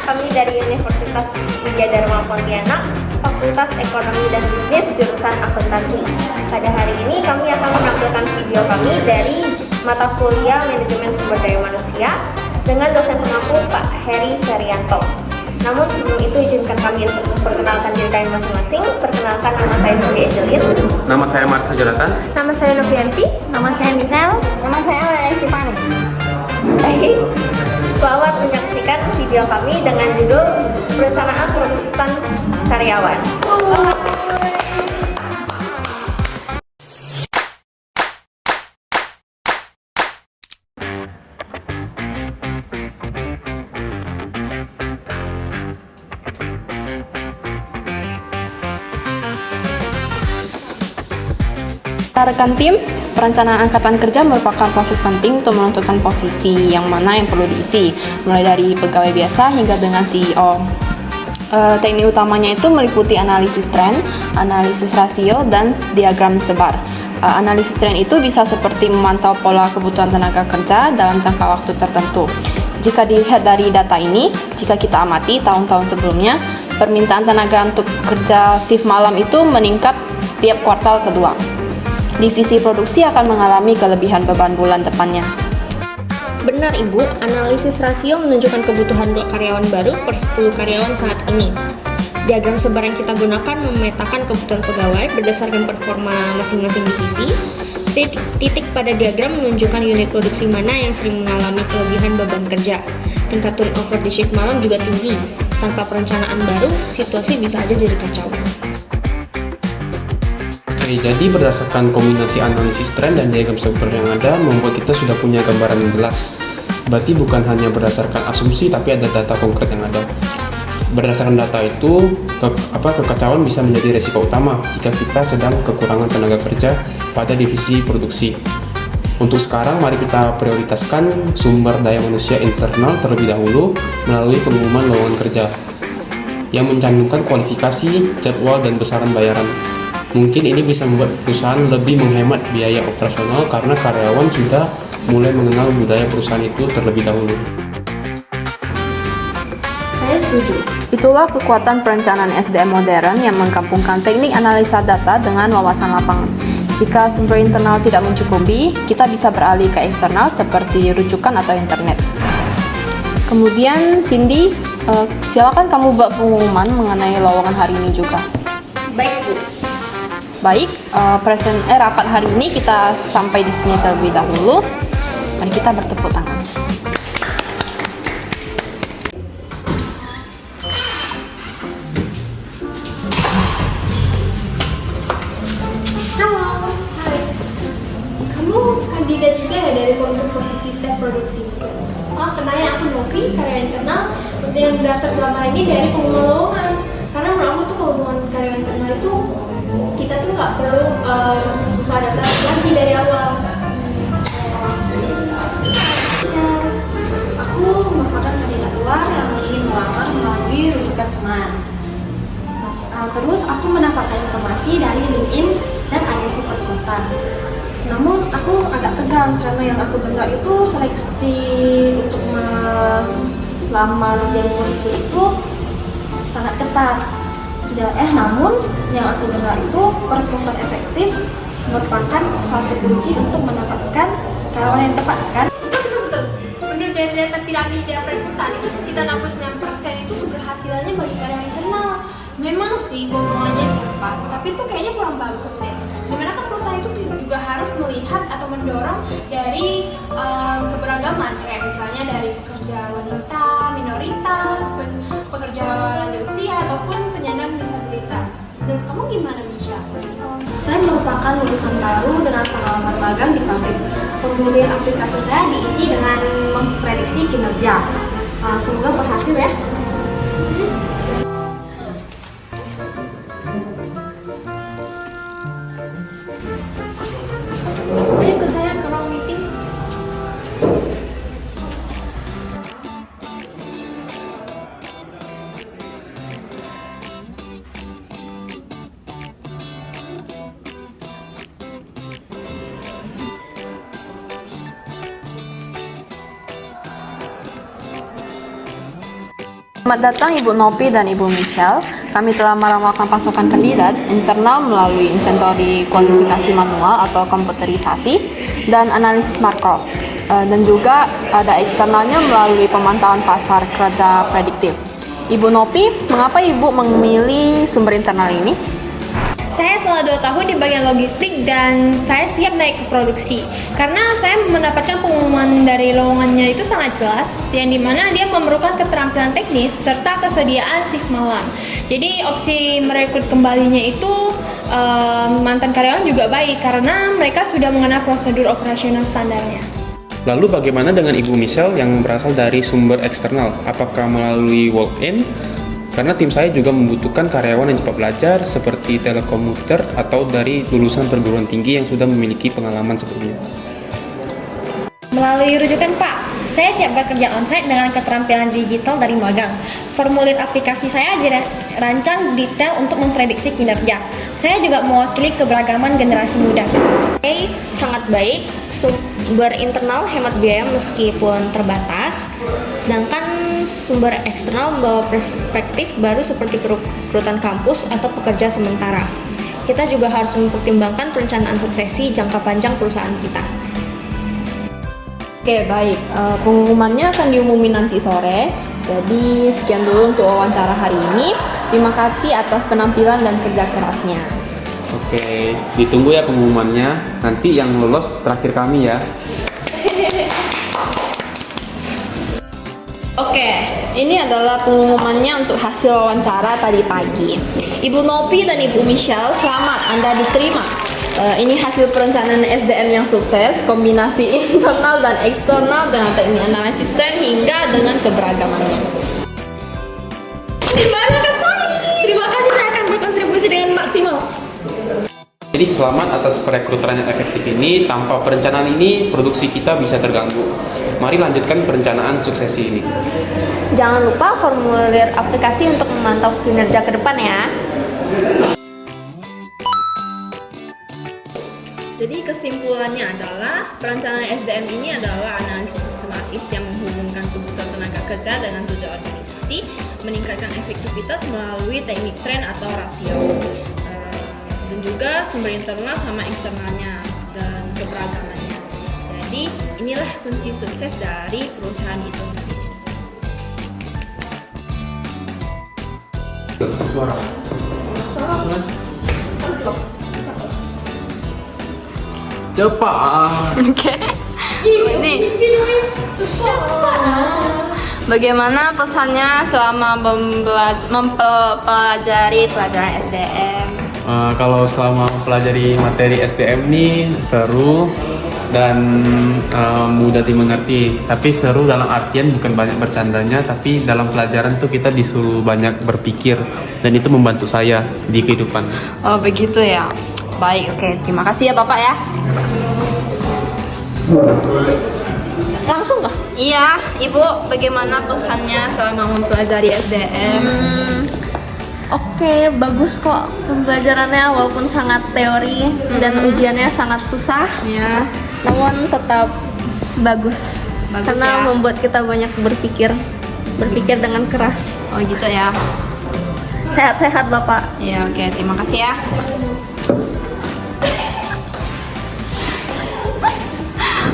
kami dari Universitas Widya Dharma Pontianak, Fakultas Ekonomi dan Bisnis, jurusan Akuntansi. Pada hari ini kami akan menampilkan video kami dari mata kuliah Manajemen Sumber Daya Manusia dengan dosen pengampu Pak Heri Ferianto. Namun sebelum itu izinkan kami untuk memperkenalkan diri kami masing-masing. Perkenalkan, nama saya Suri Angelin. Nama saya Marsa Jonathan. Nama saya Novianti. Nama saya Michelle. Nama saya Raya Stipani. Baik, selamat menyaksikan video kami dengan judul Perencanaan Perekrutan Karyawan. Rekan tim, perencanaan angkatan kerja merupakan proses penting untuk menentukan posisi yang mana yang perlu diisi, mulai dari pegawai biasa hingga dengan CEO. Teknik utamanya itu meliputi analisis tren, analisis rasio, dan diagram sebar. Analisis tren itu bisa seperti memantau pola kebutuhan tenaga kerja dalam jangka waktu tertentu. Jika dilihat dari data ini, jika kita amati tahun-tahun sebelumnya, permintaan tenaga untuk kerja shift malam itu meningkat setiap kuartal kedua. Divisi produksi akan mengalami kelebihan beban bulan depannya. Benar Ibu, analisis rasio menunjukkan kebutuhan karyawan baru per 10 karyawan saat ini. Diagram sebar yang kita gunakan memetakan kebutuhan pegawai berdasarkan performa masing-masing divisi. Titik pada diagram menunjukkan unit produksi mana yang sering mengalami kelebihan beban kerja. Tingkat turnover di shift malam juga tinggi. Tanpa perencanaan baru, situasi bisa aja jadi kacau. Jadi berdasarkan kombinasi analisis tren dan diagram sebar yang ada, membuat kita sudah punya gambaran yang jelas. Berarti bukan hanya berdasarkan asumsi, tapi ada data konkret yang ada. Berdasarkan data itu, kekacauan bisa menjadi resiko utama jika kita sedang kekurangan tenaga kerja pada divisi produksi. Untuk sekarang, mari kita prioritaskan sumber daya manusia internal terlebih dahulu melalui pengumuman lowongan kerja yang mencantumkan kualifikasi, jadwal, dan besaran bayaran. Mungkin ini bisa membuat perusahaan lebih menghemat biaya operasional karena karyawan sudah mulai mengenal budaya perusahaan itu terlebih dahulu. Saya setuju. Itulah kekuatan perencanaan SDM modern yang menggabungkan teknik analisa data dengan wawasan lapangan. Jika sumber internal tidak mencukupi, kita bisa beralih ke eksternal seperti rujukan atau internet. Kemudian Cindy, silakan kamu buat pengumuman mengenai lowongan hari ini juga. Baik Bu. Baik, rapat hari ini kita sampai di sini terlebih dahulu. Mari kita bertepuk tangan. Halo, hai. Kamu kandidat juga ya untuk posisi staf produksi? Oh, kenalnya aku Novi, karyawan internal. Untuk yang daftar pelamar ini dari pengumuman lowongan. Karena menurut aku tuh keuntungan karyawan internal itu kita tuh nggak perlu susah-susah daftar lagi dari awal. Aku merupakan kandidat luar yang ingin melamar melalui rujukan teman. Terus aku mendapatkan informasi dari LinkedIn dan agensi perekrutan. Namun aku agak tegang karena yang aku dengar itu seleksi untuk melamar menjadi posisi itu sangat ketat. Namun yang aku dengar itu perekrutan efektif merupakan suatu kunci untuk mendapatkan karyawan yang tepat, kan? Betul. Menurut dari data piramida perekrutan itu sekitar 69% itu keberhasilannya bagi karyawan internal. Memang sih keuntungannya cepat, tapi itu kayaknya kurang bagus deh. Dimana kan perusahaan itu juga harus melihat atau mendorong dari keberagaman, kayak misalnya dari pekerja wanita, minoritas, pekerja lanjut usia, ataupun penyandang disabilitas. Menurut kamu gimana, Misha? Saya merupakan lulusan baru dengan pengalaman magang di pabrik. Formulir aplikasi saya diisi dengan memprediksi kinerja. Semoga berhasil ya. Ayo ke saya ke ruang meeting. Selamat datang Ibu Nopi dan Ibu Michelle. Kami telah meramalkan pasukan kandidat internal melalui inventory kualifikasi manual atau komputerisasi dan analisis Markov. Dan juga ada eksternalnya melalui pemantauan pasar kerja prediktif. Ibu Nopi, mengapa Ibu memilih sumber internal ini? Saya telah 2 tahun di bagian logistik dan saya siap naik ke produksi karena saya mendapatkan pengumuman dari lowongannya itu sangat jelas yang dimana dia memerlukan keterampilan teknis serta kesediaan shift malam. Jadi opsi merekrut kembalinya itu mantan karyawan juga baik karena mereka sudah mengenal prosedur operasional standarnya. Lalu bagaimana dengan Ibu Michelle yang berasal dari sumber eksternal? Apakah melalui walk-in? Karena tim saya juga membutuhkan karyawan yang cepat belajar seperti telekomuter atau dari lulusan perguruan tinggi yang sudah memiliki pengalaman sebelumnya. Melalui rujukan Pak, saya siap bekerja onsite dengan keterampilan digital dari magang. Formulir aplikasi saya dirancang detail untuk memprediksi kinerja. Saya juga mewakili keberagaman generasi muda. Oke, sangat baik. Sumber internal hemat biaya meskipun terbatas, sedangkan sumber eksternal membawa perspektif baru seperti perekrutan kampus atau pekerja sementara. Kita juga harus mempertimbangkan perencanaan suksesi jangka panjang perusahaan kita. Oke, baik. Pengumumannya akan diumumin nanti sore. Jadi, sekian dulu untuk wawancara hari ini. Terima kasih atas penampilan dan kerja kerasnya. Oke, ditunggu ya pengumumannya. Nanti yang lolos terakhir kami ya. Oke, ini adalah pengumumannya untuk hasil wawancara tadi pagi. Ibu Nopi dan Ibu Michelle, selamat Anda diterima. Ini hasil perencanaan SDM yang sukses, kombinasi internal dan eksternal dengan teknik analisis tren hingga dengan keberagamannya. Terima kasih, saya akan berkontribusi dengan maksimal. Jadi selamat atas perekrutan yang efektif ini. Tanpa perencanaan ini, produksi kita bisa terganggu. Mari lanjutkan perencanaan suksesi ini. Jangan lupa formulir aplikasi untuk memantau kinerja ke depan ya. Jadi kesimpulannya adalah perencanaan SDM ini adalah analisis sistematis yang menghubungkan kebutuhan tenaga kerja dengan tujuan organisasi, meningkatkan efektivitas melalui teknik tren atau rasio, dan juga sumber internal sama eksternalnya dan keberagamannya. Jadi inilah kunci sukses dari perusahaan itu sendiri. Suara. Cepat. Oke. Ini. Bagaimana pesannya selama mempelajari pelajaran SDM? Kalau selama mempelajari materi SDM ini seru dan mudah dimengerti. Tapi seru dalam artian bukan banyak bercandanya, tapi dalam pelajaran tuh kita disuruh banyak berpikir dan itu membantu saya di kehidupan. Oh begitu ya. Baik, oke. Terima kasih ya Bapak ya. Langsung kah? Iya, Ibu. Bagaimana pesannya selama mempelajari SDM? Oke, bagus kok pembelajarannya walaupun sangat teori dan ujiannya sangat susah. Ya. Namun tetap bagus. Bagus Karena ya. membuat kita banyak berpikir dengan keras. Oh gitu ya. Sehat-sehat Bapak. Ya, oke. Terima kasih ya.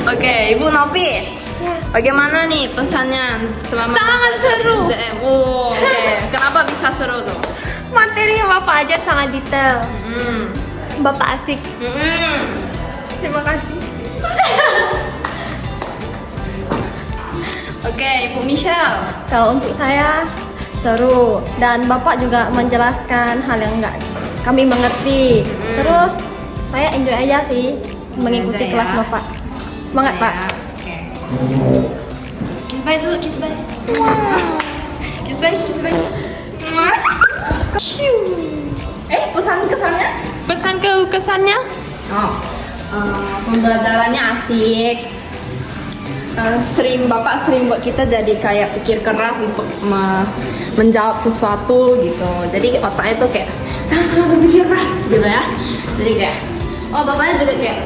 Oke, Ibu Nopi. Bagaimana nih pesannya selama Sangat seru. SDM? Oh, oke. Kenapa bisa seru tuh? Materinya Bapak aja sangat detail. Bapak asik. Terima kasih. Oke, Ibu Michelle. Kalau untuk saya seru dan Bapak juga menjelaskan hal yang nggak kami mengerti. Terus saya enjoy aja sih mengikuti Enjoy kelas ya. Bapak. Semangat Pak. Oke. Kiss bye dulu, kiss bye. Kiss bye, kiss bye. Pesan kesannya? Pesan kesannya? Oh, pembelajarannya asik. Bapak sering buat kita jadi kayak pikir keras untuk menjawab sesuatu gitu. Jadi otaknya tuh kayak sama-sama berpikir keras gitu ya. Jadi kayak, oh bapaknya juga kayak,